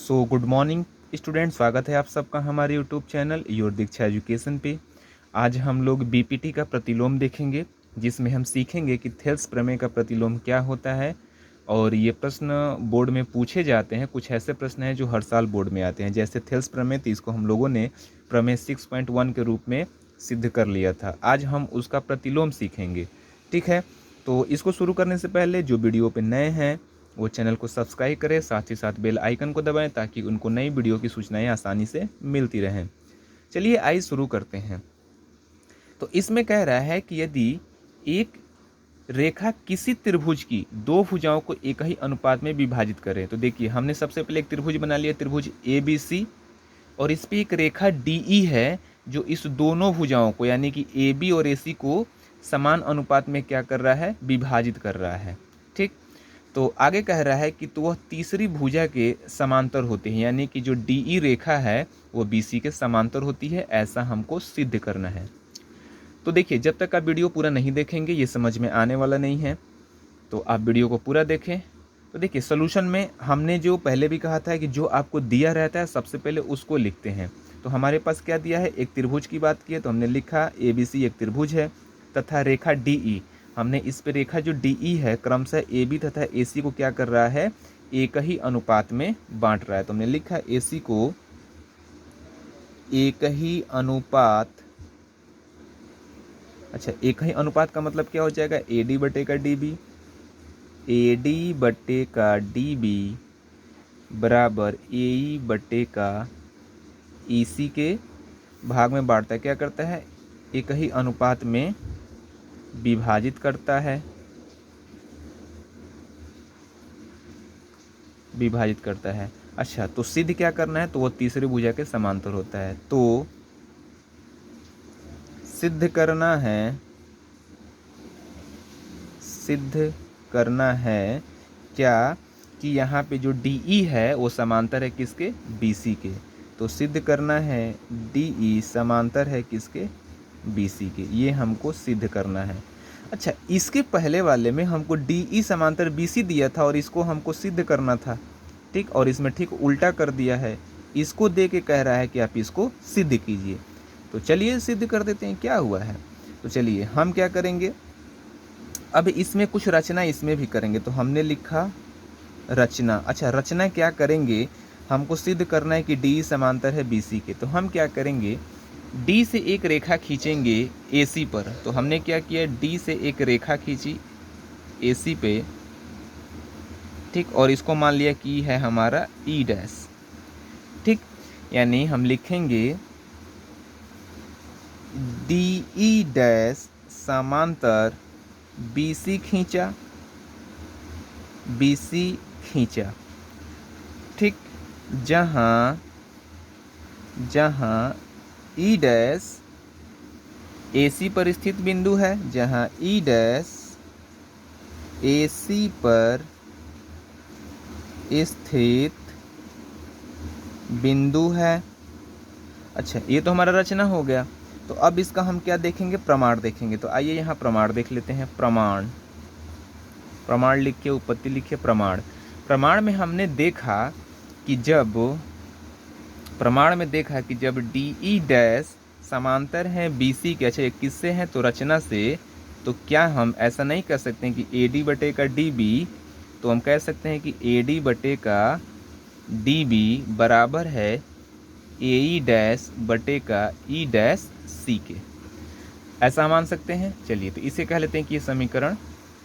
So good morning student, स्वागत है आप सबका हमारे YouTube channel your Diksha education पे। आज हम लोग बीपीटी का प्रतिलोम देखेंगे, जिसमें हम सीखेंगे कि थेल्स प्रमेय का प्रतिलोम क्या होता है। और ये प्रश्न बोर्ड में पूछे जाते हैं। कुछ ऐसे प्रश्न हैं जो हर साल बोर्ड में आते हैं, जैसे थेल्स प्रमेय थी, इसको हम लोगों ने प्रमेय 6.1 के रूप में सिद्ध कर लिया था। आज हम उसका प्रतिलोम सीखेंगे, ठीक है। तो इसको शुरू करने से पहले जो वीडियो पे नए हैं वो चैनल को सब्सक्राइब करें, साथ ही साथ बेल आइकन को दबाएं ताकि उनको नई वीडियो की सूचनाएं आसानी से मिलती रहें। चलिए आइए शुरू करते हैं। तो इसमें कह रहा है कि यदि एक रेखा किसी त्रिभुज की दो भुजाओं को एक ही अनुपात में विभाजित करे, तो देखिए हमने सबसे पहले एक त्रिभुज बना लिया, त्रिभुज ए बी सी, और इस पर एक रेखा डी ई है जो इस दोनों भुजाओं को यानी कि ए बी और ए सी को समान अनुपात में क्या कर रहा है, विभाजित कर रहा है, ठीक। तो आगे कह रहा है कि तो वह तीसरी भुजा के समांतर होते हैं, यानी कि जो डी ई रेखा है वो बी सी के समांतर होती है, ऐसा हमको सिद्ध करना है। तो देखिए, जब तक आप वीडियो पूरा नहीं देखेंगे ये समझ में आने वाला नहीं है, तो आप वीडियो को पूरा देखें। तो देखिए, सोल्यूशन में हमने जो पहले भी कहा था कि जो आपको दिया रहता है सबसे पहले उसको लिखते हैं। तो हमारे पास क्या दिया है, एक त्रिभुज की बात की है तो हमने लिखा ए बी सी एक त्रिभुज है, तथा रेखा डी ई, हमने इस पर रेखा जो डी ई है क्रमशः ए बी तथा ए सी को क्या कर रहा है, एक ही अनुपात में बांट रहा है। तो हमने लिखा ए सी को एक ही अनुपात, अच्छा एक ही अनुपात का मतलब क्या हो जाएगा, ए डी बटे का डी बी, ए डी बटे का डी बी बराबर ए ई बटे का ई सी के भाग में बांटता है, क्या करता है, एक ही अनुपात में विभाजित करता है, विभाजित करता है। अच्छा, तो सिद्ध क्या करना है, तो वो तीसरी भुजा के समांतर होता है। तो सिद्ध करना है, सिद्ध करना है क्या, कि यहाँ पे जो डी ई है वो समांतर है किसके, बी सी के। तो सिद्ध करना है डी ई समांतर है किसके, बी सी के, ये हमको सिद्ध करना है। अच्छा, इसके पहले वाले में हमको डी ई समांतर बी सी दिया था और इसको हमको सिद्ध करना था, ठीक। और इसमें ठीक उल्टा कर दिया है, इसको दे के कह रहा है कि आप इसको सिद्ध कीजिए। तो चलिए सिद्ध कर देते हैं क्या हुआ है। तो चलिए हम क्या करेंगे, अब इसमें कुछ रचना इसमें भी करेंगे। तो हमने लिखा रचना। अच्छा, रचना क्या करेंगे, हमको सिद्ध करना है कि डी समांतर है बी सी के। तो हम क्या करेंगे, डी से एक रेखा खींचेंगे ए सी पर। तो हमने क्या किया, डी से एक रेखा खींची ए सी पे, ठीक, और इसको मान लिया कि है हमारा ई डैश, ठीक। यानी हम लिखेंगे डी ई डैश समांतर बी सी खींचा, बी सी खींचा, ठीक। जहाँ जहाँ ई डैश ए सी पर स्थित बिंदु है, जहाँ ई डैश ए सी पर स्थित बिंदु है। अच्छा, ये तो हमारा रचना हो गया। तो अब इसका हम क्या देखेंगे, प्रमाण देखेंगे। तो आइए यहाँ प्रमाण देख लेते हैं। प्रमाण, प्रमाण लिख के उत्पत्ति लिखिए। प्रमाण, प्रमाण में हमने देखा कि जब, प्रमाण में देखा कि जब डी ई डैश समांतर है बी सी के, अच्छा ये किससे हैं, तो रचना से, तो क्या हम ऐसा नहीं कह सकते हैं कि ए डी बटे का डी बी, तो हम कह सकते हैं कि ए डी बटे का डी बी बराबर है ए ई डैश बटे का ई डैश सी के, ऐसा मान सकते हैं। चलिए तो इसे कह लेते हैं कि ये समीकरण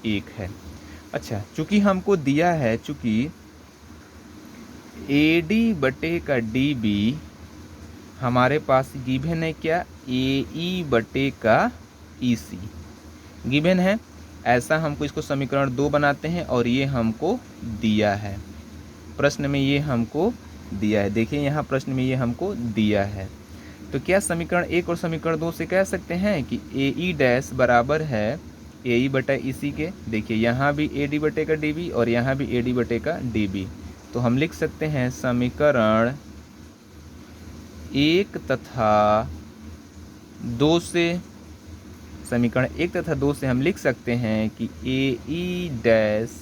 1 है। अच्छा, चूंकि हमको दिया है, चूंकि ए डी बटे का डी बी हमारे पास गिवन है, क्या, ए ई बटे का ई सी गिवन है, ऐसा हमको इसको समीकरण 2 बनाते हैं और ये हमको दिया है, प्रश्न में ये हमको दिया है। देखिए यहाँ प्रश्न में ये हमको दिया है। तो क्या समीकरण 1 और समीकरण 2 से कह सकते हैं कि ए ई डैश बराबर है ए ई बटा ई सी के। देखिए यहाँ भी ए डी बटे का डी बी और यहाँ भी ए डी बटे का डी बी। तो हम लिख सकते हैं समीकरण 1 तथा 2 से, समीकरण 1 तथा 2 से हम लिख सकते हैं कि ए ई डैश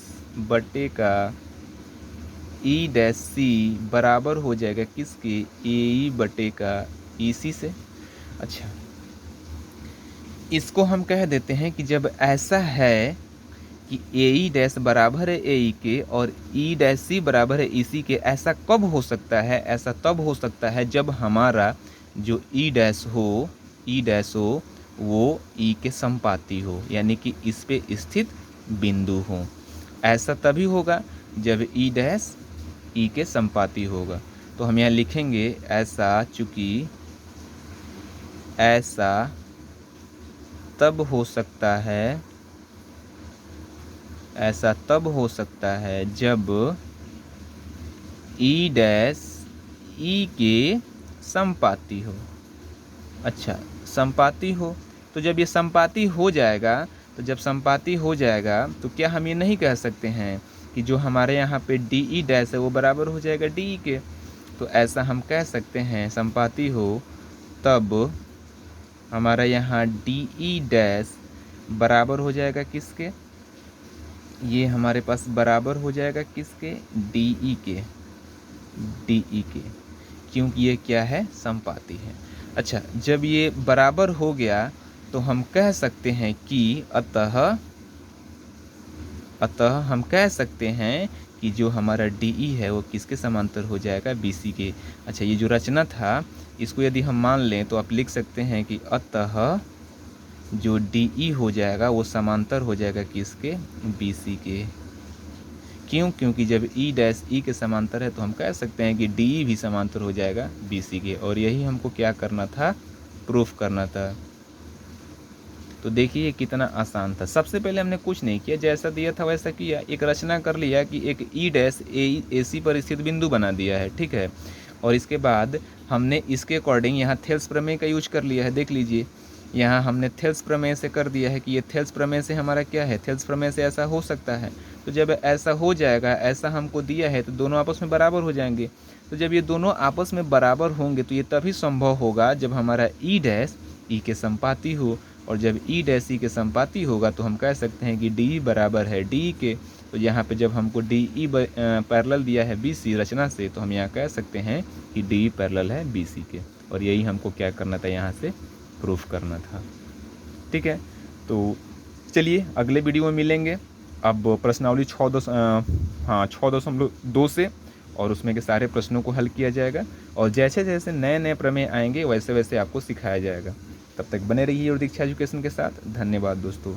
बटे का ई डैश सी बराबर हो जाएगा किसके, ए ई बटे का ई सी से। अच्छा, इसको हम कह देते हैं कि जब ऐसा है कि ए ई डैश बराबर है ए ई के और ई डैश सी बराबर है ई सी के, ऐसा कब हो सकता है, ऐसा तब हो सकता है जब हमारा जो ई डैश हो वो ई के संपाती हो, यानी कि इस पे स्थित बिंदु हो। ऐसा तभी होगा जब ई डैश ई के संपाती होगा। तो हम यहाँ लिखेंगे ऐसा, चूंकि ऐसा तब हो सकता है, ऐसा तब हो सकता है जब ई डैश ई के संपाती हो। अच्छा, संपाती हो, तो जब ये संपाती हो जाएगा, तो जब संपाती हो जाएगा तो क्या हम ये नहीं कह सकते हैं कि जो हमारे यहाँ पे डी ई डैश है वो बराबर हो जाएगा डी ई के। तो ऐसा हम कह सकते हैं, संपाती हो तब हमारा यहाँ डी ई डैश बराबर हो जाएगा किसके, ये हमारे पास बराबर हो जाएगा किसके, डी ई के, क्योंकि ये क्या है, संपाती है। अच्छा, जब ये बराबर हो गया तो हम कह सकते हैं कि अतः हम कह सकते हैं कि जो हमारा डी ई है वो किसके समांतर हो जाएगा, बी सी के। अच्छा, ये जो रचना था इसको यदि हम मान लें तो आप लिख सकते हैं कि अतः जो डी ई हो जाएगा वो समांतर हो जाएगा किसके, बी सी के। क्यों, क्योंकि जब ई डैश ई के समांतर है तो हम कह सकते हैं कि डी ई भी समांतर हो जाएगा बी सी के। और यही हमको क्या करना था, प्रूफ करना था। तो देखिए कितना आसान था। सबसे पहले हमने कुछ नहीं किया, जैसा दिया था वैसा किया, एक रचना कर लिया कि एक ई डैश ए सी पर स्थित बिंदु बना दिया है, ठीक है। और इसके बाद हमने इसके अकॉर्डिंग यहाँ थेल्स प्रमेय का यूज कर लिया है। देख लीजिए, यहाँ हमने थेल्स प्रमेय से कर दिया है कि ये थेल्स प्रमेय से हमारा क्या है, थेल्स प्रमेय से ऐसा हो सकता है। तो जब ऐसा हो जाएगा, ऐसा हमको दिया है, तो दोनों आपस में बराबर हो जाएंगे। तो जब ये दोनों आपस में बराबर होंगे तो ये तभी संभव होगा जब हमारा ई डैश ई के संपाती हो। और जब ई डैश ई के संपाती होगा तो हम कह सकते हैं कि डी बराबर है डी के। तो यहाँ पे जब हमको डी ई पैरेलल दिया है बी सी रचना से, तो हम यहाँ कह सकते हैं कि डी पैरेलल है बी सी के। और यही हमको क्या करना था, यहाँ से प्रूफ करना था, ठीक है। तो चलिए अगले वीडियो में मिलेंगे। अब प्रश्नावली 6.2 से, और उसमें के सारे प्रश्नों को हल किया जाएगा। और जैसे जैसे नए नए प्रमेय आएंगे वैसे वैसे आपको सिखाया जाएगा। तब तक बने रहिए और दीक्षा एजुकेशन के साथ। धन्यवाद दोस्तों।